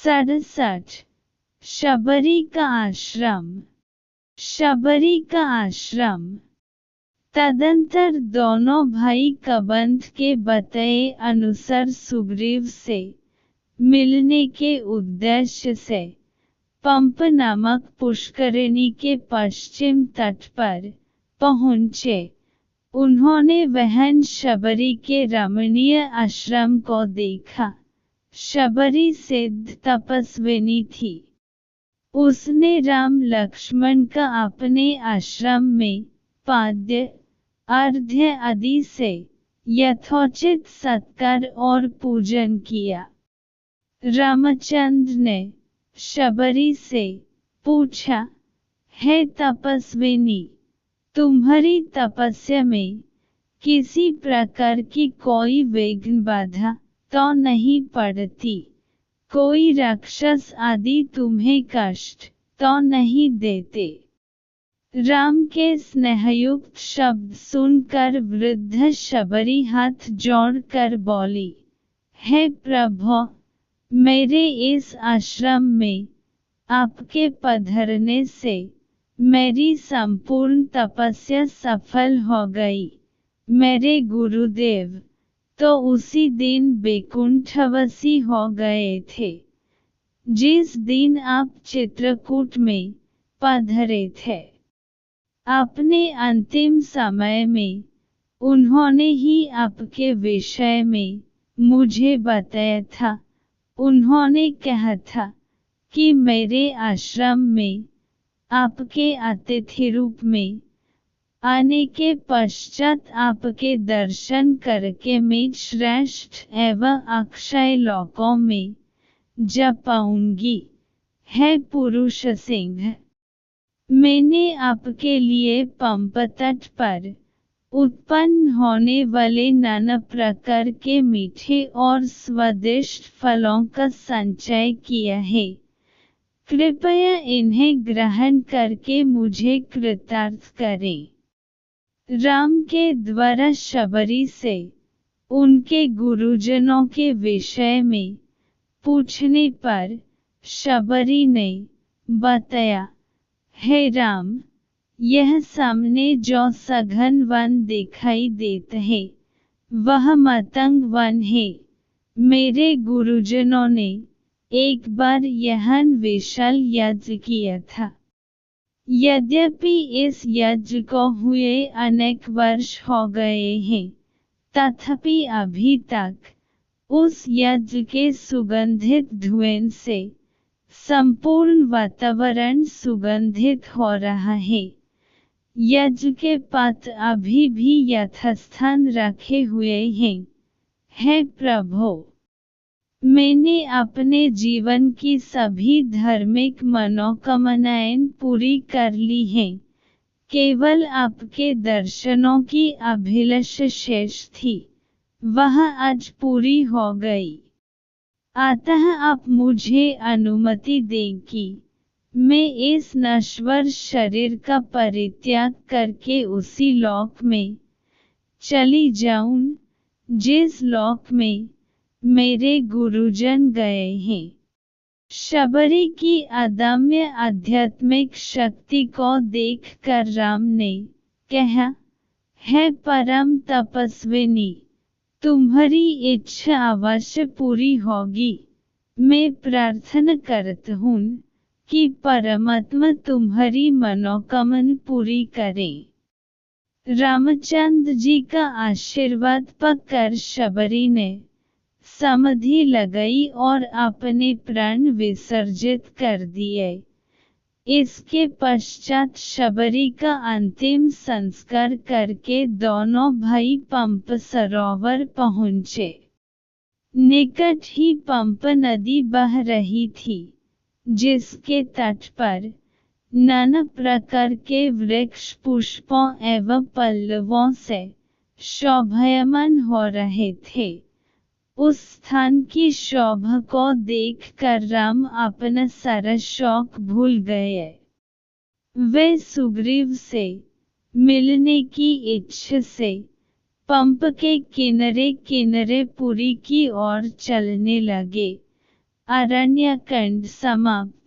67। शबरी का आश्रम। शबरी का आश्रम। तदंतर दोनों भाई कबंध के बताए अनुसार सुग्रीव से मिलने के उद्देश्य से पंप नामक पुष्करिणी के पश्चिम तट पर पहुँचे। उन्होंने बहन शबरी के रमणीय आश्रम को देखा। शबरी सिद्ध तपस्विनी थी। उसने राम लक्ष्मण का अपने आश्रम में पाद्य अर्घ्य आदि से यथोचित सत्कार और पूजन किया। रामचंद्र ने शबरी से पूछा, हे तपस्विनी, तुम्हारी तपस्या में किसी प्रकार की कोई विघ्न बाधा तो नहीं पड़ती? कोई राक्षस आदि तुम्हें कष्ट तो नहीं देते? राम के स्नेहयुक्त शब्द सुनकर वृद्ध शबरी हाथ जोड़कर बोली, हे प्रभु, मेरे इस आश्रम में आपके पधारने से मेरी संपूर्ण तपस्या सफल हो गई। मेरे गुरुदेव तो उसी दिन वैकुंठवासी हो गए थे जिस दिन आप चित्रकूट में पधारे थे। अपने अंतिम समय में उन्होंने ही आपके विषय में मुझे बताया था। उन्होंने कहा था कि मेरे आश्रम में आपके अतिथि रूप में आने के पश्चात आपके दर्शन करके मैं श्रेष्ठ एवं अक्षय लोकों में जा पाऊंगी। हे पुरुष सिंह, मैंने आपके लिए पंप तट पर उत्पन्न होने वाले नाना प्रकार के मीठे और स्वादिष्ट फलों का संचय किया है। कृपया इन्हें ग्रहण करके मुझे कृतार्थ करें। राम के द्वारा शबरी से उनके गुरुजनों के विषय में पूछने पर शबरी ने बताया, हे राम, यह सामने जो सघन वन दिखाई देता है वह मतंग वन है। मेरे गुरुजनों ने एक बार यह विशाल यज्ञ किया था। यद्यपि इस यज्ञ को हुए अनेक वर्ष हो गए हैं, तथापि अभी तक उस यज्ञ के सुगंधित धुएं से संपूर्ण वातावरण सुगंधित हो रहा है। यज्ञ के पात्र अभी भी यथास्थान रखे हुए हैं। हे प्रभु, मैंने अपने जीवन की सभी धार्मिक मनोकामनाएं पूरी कर ली हैं। केवल आपके दर्शनों की अभिलाषा शेष थी, वह आज पूरी हो गई। अतः आप मुझे अनुमति दें कि मैं इस नश्वर शरीर का परित्याग करके उसी लोक में चली जाऊं जिस लोक में मेरे गुरुजन गए हैं। शबरी की अदम्य आध्यात्मिक शक्ति को देखकर राम ने कहा, हे परम तपस्विनी, तुम्हारी इच्छा अवश्य पूरी होगी। मैं प्रार्थना करता हूँ कि परमात्मा तुम्हारी मनोकामना पूरी करें। रामचंद्र जी का आशीर्वाद पाकर शबरी ने समाधि लगाई और अपने प्राण विसर्जित कर दिए। इसके पश्चात शबरी का अंतिम संस्कार करके दोनों भाई पंप सरोवर पहुँचे। निकट ही पंप नदी बह रही थी, जिसके तट पर नाना प्रकार के वृक्ष पुष्पों एवं पल्लवों से शोभायमान हो रहे थे। उस स्थान की शोभा को देखकर राम अपना सारा शौक भूल गए। वे सुग्रीव से मिलने की इच्छा से पंप के किनारे किनारे पुरी की ओर चलने लगे। अरण्यकांड समाप्त।